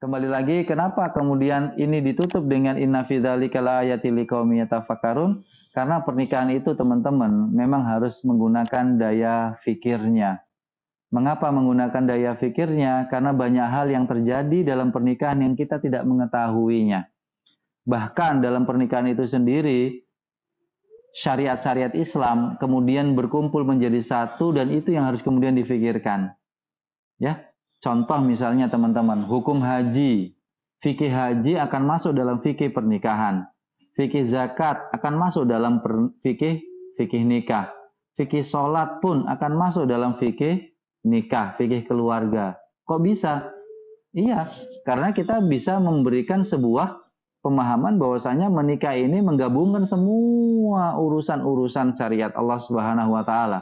Kembali lagi, kenapa kemudian ini ditutup dengan inna fi dzalika laayatil liqaumin yatafakkarun? Karena pernikahan itu teman-teman memang harus menggunakan daya fikirnya. Mengapa menggunakan daya fikirnya? Karena banyak hal yang terjadi dalam pernikahan yang kita tidak mengetahuinya. Bahkan dalam pernikahan itu sendiri, syariat-syariat Islam kemudian berkumpul menjadi satu dan itu yang harus kemudian difikirkan. Ya, contoh misalnya teman-teman, hukum haji, fikih haji akan masuk dalam fikih pernikahan, fikih zakat akan masuk dalam fikih nikah, fikih sholat pun akan masuk dalam fikih nikah, fikih keluarga. Kok bisa? Iya, karena kita bisa memberikan sebuah pemahaman bahwasanya menikah ini menggabungkan semua urusan-urusan syariat Allah Subhanahu wa taala.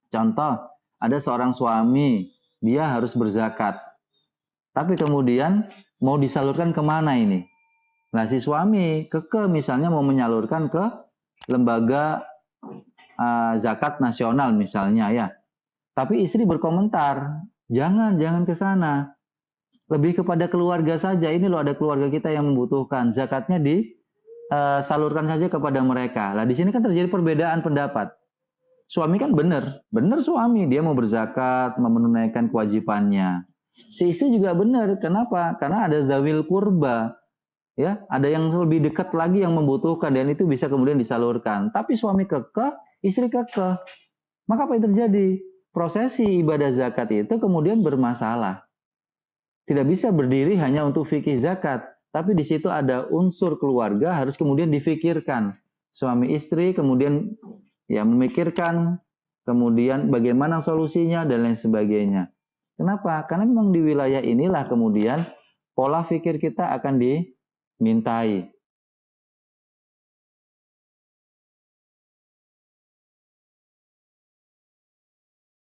Contoh, ada seorang suami, dia harus berzakat. Tapi kemudian mau disalurkan kemana ini? Nah, si suami misalnya mau menyalurkan ke lembaga zakat nasional misalnya ya. Tapi istri berkomentar, jangan ke sana. Lebih kepada keluarga saja. Ini loh ada keluarga kita yang membutuhkan. Zakatnya disalurkan saja kepada mereka. Nah, di sini kan terjadi perbedaan pendapat. Suami kan benar suami, dia mau berzakat, mau menunaikan kewajibannya. Si istri juga benar, kenapa? Karena ada zawil kurba, ya, ada yang lebih dekat lagi yang membutuhkan dan itu bisa kemudian disalurkan. Tapi suami kekeh, istri kekeh. Maka apa yang terjadi? Prosesi ibadah zakat itu kemudian bermasalah. Tidak bisa berdiri hanya untuk fikih zakat, tapi di situ ada unsur keluarga harus kemudian difikirkan. Suami istri kemudian ya memikirkan, kemudian bagaimana solusinya dan lain sebagainya. Kenapa? Karena memang di wilayah inilah kemudian pola fikir kita akan dimintai.